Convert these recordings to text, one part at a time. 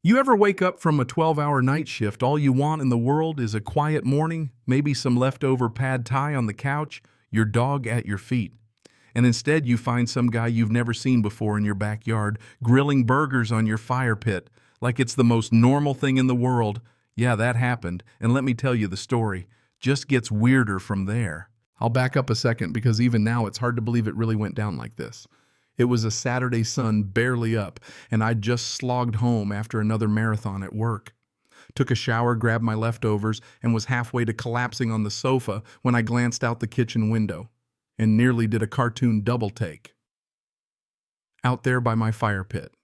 You ever wake up from a 12-hour night shift, all you want in the world is a quiet morning, maybe some leftover pad thai on the couch, your dog at your feet. And instead you find some guy you've never seen before in your backyard, grilling burgers on your fire pit, like it's the most normal thing in the world. Yeah, that happened, and let me tell you the story. Just gets weirder from there. I'll back up a second because even now it's hard to believe it really went down like this. It was a Saturday sun barely up, and I'd just slogged home after another marathon at work. Took a shower, grabbed my leftovers, and was halfway to collapsing on the sofa when I glanced out the kitchen window and nearly did a cartoon double take. Out there by my fire pit,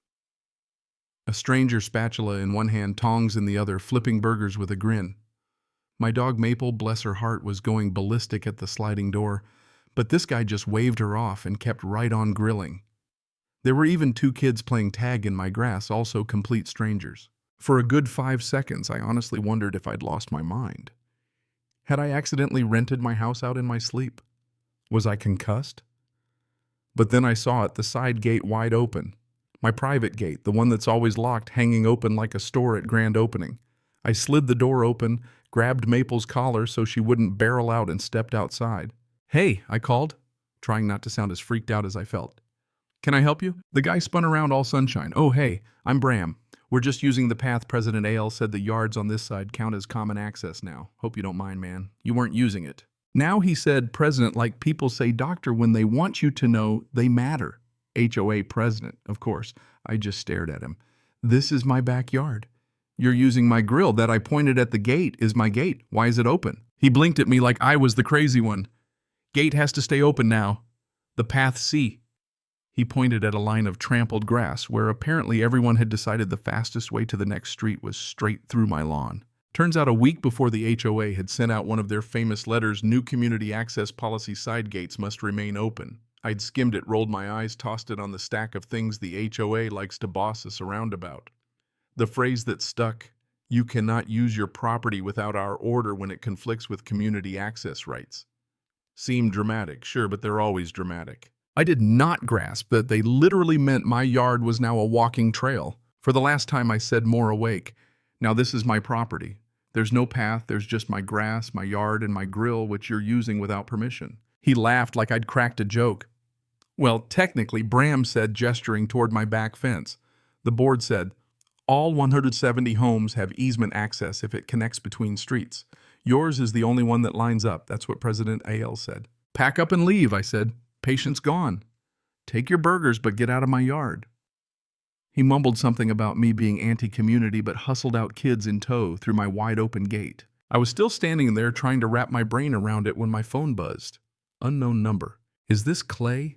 a stranger, spatula in one hand, tongs in the other, flipping burgers with a grin. My dog Maple, bless her heart, was going ballistic at the sliding door, but this guy just waved her off and kept right on grilling. There were even two kids playing tag in my grass, also complete strangers. For a good 5 seconds, I honestly wondered if I'd lost my mind. Had I accidentally rented my house out in my sleep? Was I concussed? But then I saw it, the side gate wide open. My private gate, the one that's always locked, hanging open like a store at grand opening. I slid the door open, grabbed Maple's collar so she wouldn't barrel out, and stepped outside. "Hey," I called, trying not to sound as freaked out as I felt. "Can I help you?" The guy spun around all sunshine. "Oh, hey, I'm Bram. We're just using the path. President AL said the yards on this side count as common access now. Hope you don't mind, man. You weren't using it." Now he said president like people say doctor when they want you to know they matter. HOA president, of course. I just stared at him. "This is my backyard. You're using my grill that I pointed at the gate is my gate. Why is it open?" He blinked at me like I was the crazy one. "Gate has to stay open now. The path C." He pointed at a line of trampled grass where apparently everyone had decided the fastest way to the next street was straight through my lawn. Turns out a week before the HOA had sent out one of their famous letters, new community access policy, side gates must remain open. I'd skimmed it, rolled my eyes, tossed it on the stack of things the HOA likes to boss us around about. The phrase that stuck, "You cannot use your property without our order when it conflicts with community access rights." Seemed dramatic, sure, but they're always dramatic. I did not grasp that they literally meant my yard was now a walking trail. For the last time I said, more awake, "Now this is my property. There's no path, there's just my grass, my yard, and my grill, which you're using without permission." He laughed like I'd cracked a joke. "Well, technically," Bram said, gesturing toward my back fence. "The board said, all 170 homes have easement access if it connects between streets. Yours is the only one that lines up. That's what President AL said." "Pack up and leave," I said. "Patience gone. Take your burgers, but get out of my yard." He mumbled something about me being anti-community, but hustled out, kids in tow, through my wide-open gate. I was still standing there trying to wrap my brain around it when my phone buzzed. Unknown number. "Is this Clay?"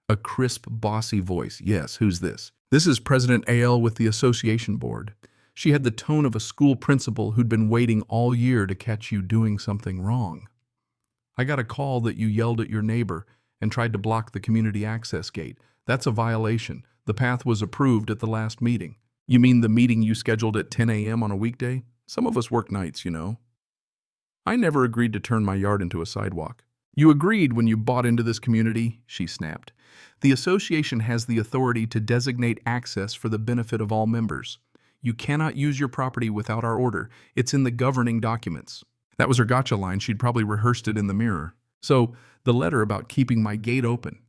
A crisp, bossy voice. "Yes, who's this?" "This is President AL with the association board." She had the tone of a school principal who'd been waiting all year to catch you doing something wrong. "I got a call that you yelled at your neighbor and tried to block the community access gate. That's a violation. The path was approved at the last meeting." "You mean the meeting you scheduled at 10 a.m. on a weekday? Some of us work nights, you know." "I never agreed to turn my yard into a sidewalk." "You agreed when you bought into this community," she snapped. "The association has the authority to designate access for the benefit of all members. You cannot use your property without our order. It's in the governing documents." That was her gotcha line. She'd probably rehearsed it in the mirror. "So, the letter about keeping my gate open.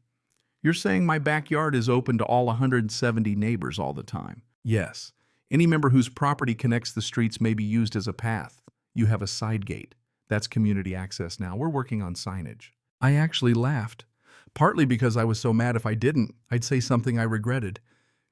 You're saying my backyard is open to all 170 neighbors all the time?" "Yes. Any member whose property connects the streets may be used as a path. You have a side gate. That's community access now. We're working on signage." I actually laughed. Partly because I was so mad if I didn't, I'd say something I regretted.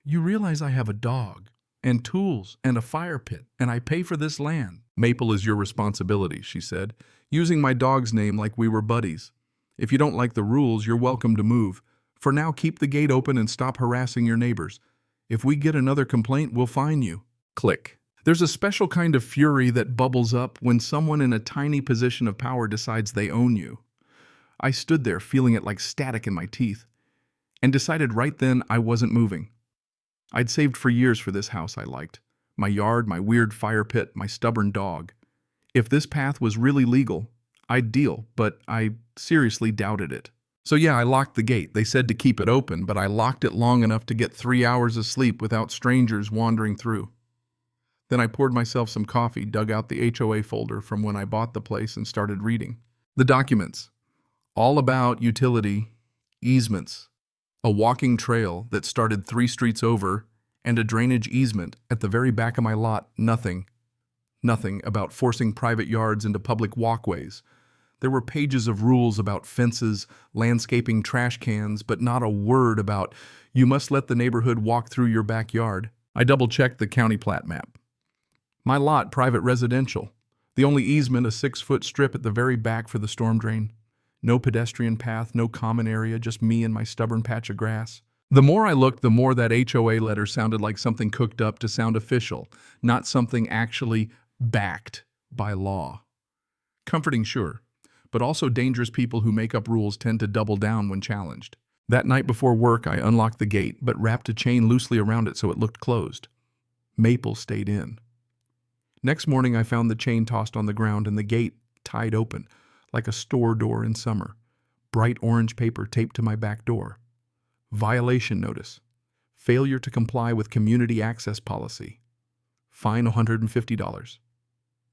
"You realize I have a dog, and tools, and a fire pit, and I pay for this land." "Maple is your responsibility," she said, using my dog's name like we were buddies. "If you don't like the rules, you're welcome to move. For now, keep the gate open and stop harassing your neighbors. If we get another complaint, we'll fine you." Click. There's a special kind of fury that bubbles up when someone in a tiny position of power decides they own you. I stood there feeling it like static in my teeth, and decided right then I wasn't moving. I'd saved for years for this house I liked. My yard, my weird fire pit, my stubborn dog. If this path was really legal, I'd deal, but I seriously doubted it. So yeah, I locked the gate. They said to keep it open, but I locked it long enough to get 3 hours of sleep without strangers wandering through. Then I poured myself some coffee, dug out the HOA folder from when I bought the place, and started reading. The documents. All about utility, easements, a walking trail that started 3 streets over, and a drainage easement at the very back of my lot. Nothing about forcing private yards into public walkways. There were pages of rules about fences, landscaping, trash cans, but not a word about you must let the neighborhood walk through your backyard. I double-checked the county plat map. My lot, private residential. The only easement, a 6-foot strip at the very back for the storm drain. No pedestrian path, no common area, just me and my stubborn patch of grass. The more I looked, the more that HOA letter sounded like something cooked up to sound official, not something actually backed by law. Comforting, sure, but also dangerous. People who make up rules tend to double down when challenged. That night before work, I unlocked the gate, but wrapped a chain loosely around it so it looked closed. Maple stayed in. Next morning, I found the chain tossed on the ground and the gate tied open, like a store door in summer. Bright orange paper taped to my back door. Violation notice. Failure to comply with community access policy. Fine $150.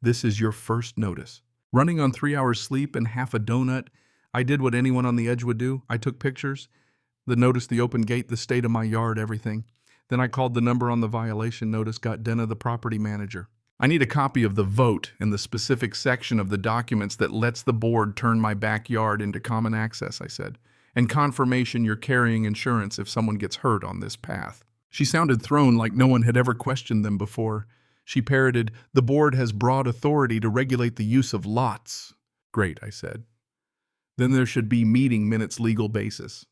This is your first notice. Running on 3 hours sleep and half a donut, I did what anyone on the edge would do. I took pictures, the notice, the open gate, the state of my yard, everything. Then I called the number on the violation notice, got Denna, the property manager. I need a copy of the vote and the specific section of the documents that lets the board turn my backyard into common access, I said, and confirmation you're carrying insurance if someone gets hurt on this path. She sounded thrown, like no one had ever questioned them before. She parroted, "The board has broad authority to regulate the use of lots." Great, I said. Then there should be meeting minutes legal basis.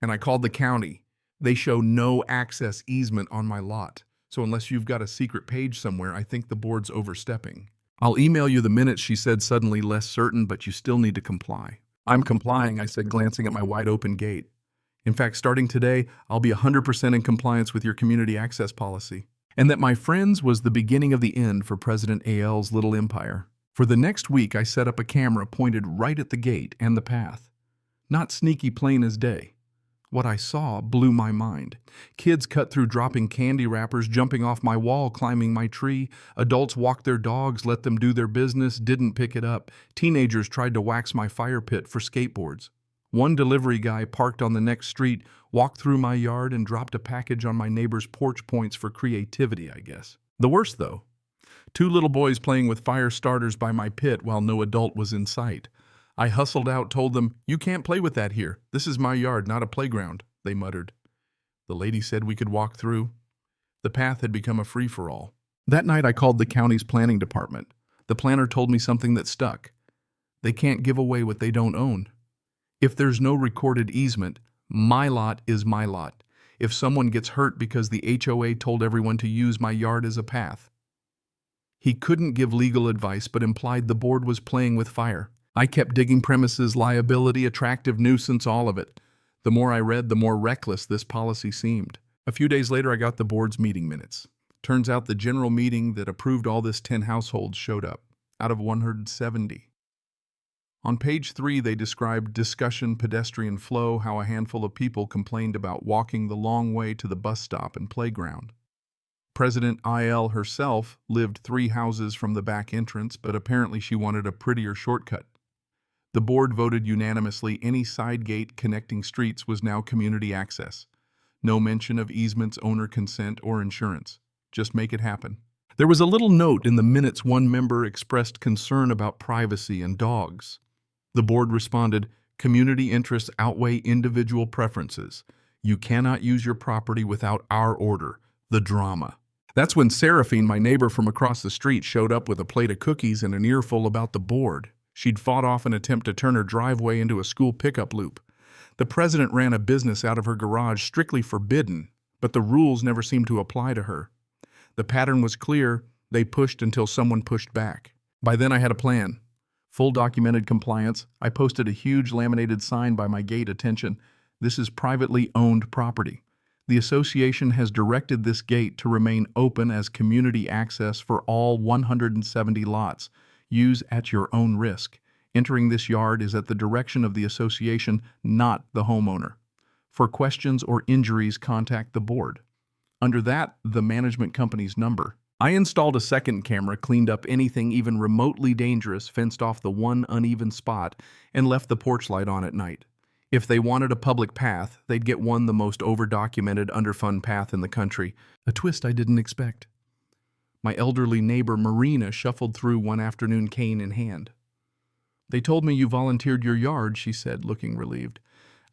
And I called the county. They show no access easement on my lot. So unless you've got a secret page somewhere, I think the board's overstepping. "I'll email you the minutes," she said, suddenly less certain, "but you still need to comply." "I'm complying," I said, glancing at my wide-open gate. "In fact, starting today, I'll be 100% in compliance with your community access policy." And that, my friends, was the beginning of the end for President AL's little empire. For the next week, I set up a camera pointed right at the gate and the path. Not sneaky, plain as day. What I saw blew my mind. Kids cut through dropping candy wrappers, jumping off my wall, climbing my tree. Adults walked their dogs, let them do their business, didn't pick it up. Teenagers tried to wax my fire pit for skateboards. One delivery guy parked on the next street, walked through my yard, and dropped a package on my neighbor's porch. Points for creativity, I guess. The worst, though, 2 little boys playing with fire starters by my pit while no adult was in sight. I hustled out, told them, "You can't play with that here. This is my yard, not a playground," they muttered. The lady said we could walk through. The path had become a free-for-all. That night I called the county's planning department. The planner told me something that stuck. They can't give away what they don't own. If there's no recorded easement, my lot is my lot. If someone gets hurt because the HOA told everyone to use my yard as a path. He couldn't give legal advice, but implied the board was playing with fire. I kept digging: premises, liability, attractive nuisance, all of it. The more I read, the more reckless this policy seemed. A few days later, I got the board's meeting minutes. Turns out the general meeting that approved all this 10 households showed up, out of 170. On page 3, they described discussion, pedestrian flow, how a handful of people complained about walking the long way to the bus stop and playground. President IL herself lived 3 houses from the back entrance, but apparently she wanted a prettier shortcut. The board voted unanimously any side gate connecting streets was now community access. No mention of easements, owner consent, or insurance. Just make it happen. There was a little note in the minutes. One member expressed concern about privacy and dogs. The board responded, "Community interests outweigh individual preferences. You cannot use your property without our order." The drama. That's when Seraphine, my neighbor from across the street, showed up with a plate of cookies and an earful about the board. She'd fought off an attempt to turn her driveway into a school pickup loop. The president ran a business out of her garage, strictly forbidden, but the rules never seemed to apply to her. The pattern was clear. They pushed until someone pushed back. By then I had a plan. Full documented compliance. I posted a huge laminated sign by my gate. "Attention, this is privately owned property. The association has directed this gate to remain open as community access for all 170 lots. Use at your own risk. Entering this yard is at the direction of the association, not the homeowner. For questions or injuries, contact the board." Under that, the management company's number. I installed a second camera, cleaned up anything even remotely dangerous, fenced off the one uneven spot, and left the porch light on at night. If they wanted a public path, they'd get one the most over-documented, underfund path in the country. A twist I didn't expect. My elderly neighbor Marina shuffled through one afternoon, cane in hand. "They told me you volunteered your yard," she said, looking relieved.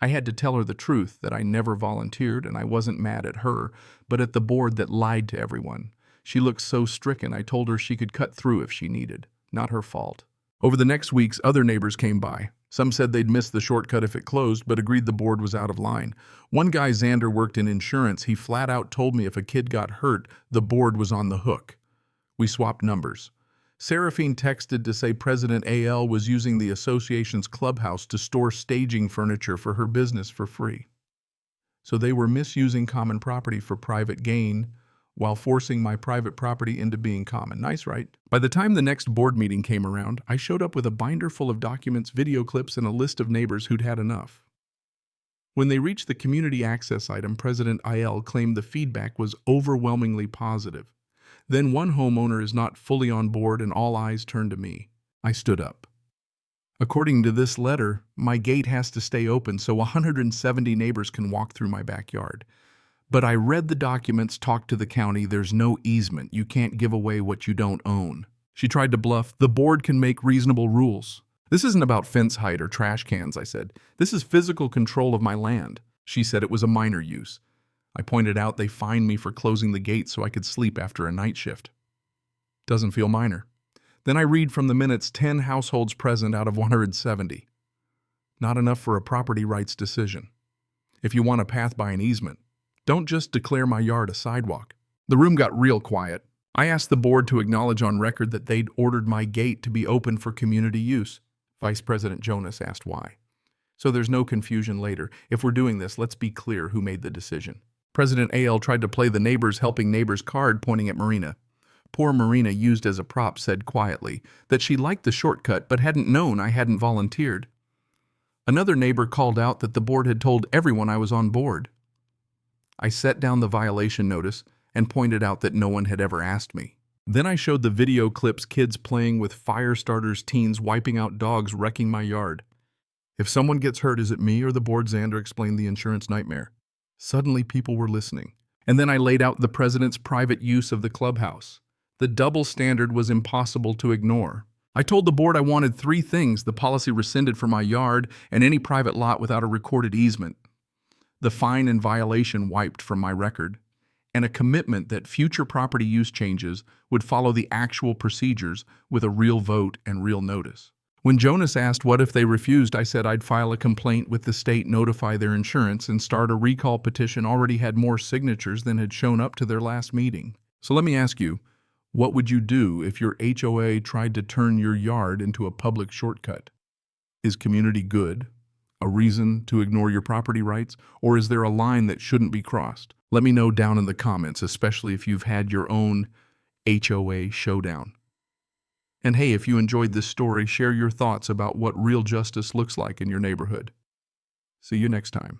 I had to tell her the truth, that I never volunteered, and I wasn't mad at her, but at the board that lied to everyone. She looked so stricken, I told her she could cut through if she needed. Not her fault. Over the next weeks, other neighbors came by. Some said they'd miss the shortcut if it closed, but agreed the board was out of line. One guy, Xander, worked in insurance. He flat out told me if a kid got hurt, the board was on the hook. We swapped numbers. Seraphine texted to say President AL was using the association's clubhouse to store staging furniture for her business for free. So they were misusing common property for private gain, while forcing my private property into being common. Nice, right? By the time the next board meeting came around, I showed up with a binder full of documents, video clips, and a list of neighbors who'd had enough. When they reached the community access item, President IL claimed the feedback was overwhelmingly positive. Then one homeowner is not fully on board and all eyes turned to me. I stood up. According to this letter, my gate has to stay open so 170 neighbors can walk through my backyard. But I read the documents, talked to the county, there's no easement, you can't give away what you don't own. She tried to bluff, the board can make reasonable rules. This isn't about fence height or trash cans, I said. This is physical control of my land. She said it was a minor use. I pointed out they fined me for closing the gate so I could sleep after a night shift. Doesn't feel minor. Then I read from the minutes 10 households present out of 170. Not enough for a property rights decision. If you want a path by an easement, don't just declare my yard a sidewalk. The room got real quiet. I asked the board to acknowledge on record that they'd ordered my gate to be open for community use. Vice President Jonas asked why. So there's no confusion later. If we're doing this, let's be clear who made the decision. President AL tried to play the neighbors helping neighbors card, pointing at Marina. Poor Marina, used as a prop, said quietly that she liked the shortcut but hadn't known I hadn't volunteered. Another neighbor called out that the board had told everyone I was on board. I set down the violation notice and pointed out that no one had ever asked me. Then I showed the video clips, kids playing with fire starters, teens wiping out dogs, wrecking my yard. If someone gets hurt, is it me or the board? Xander explained the insurance nightmare. Suddenly people were listening. And then I laid out the president's private use of the clubhouse. The double standard was impossible to ignore. I told the board I wanted 3 things: the policy rescinded for my yard and any private lot without a recorded easement, the fine and violation wiped from my record, and a commitment that future property use changes would follow the actual procedures with a real vote and real notice. When Jonas asked what if they refused, I said I'd file a complaint with the state, notify their insurance, and start a recall petition. Already had more signatures than had shown up to their last meeting. So let me ask you, what would you do if your HOA tried to turn your yard into a public shortcut? Is community good a reason to ignore your property rights, or is there a line that shouldn't be crossed? Let me know down in the comments, especially if you've had your own HOA showdown. And hey, if you enjoyed this story, share your thoughts about what real justice looks like in your neighborhood. See you next time.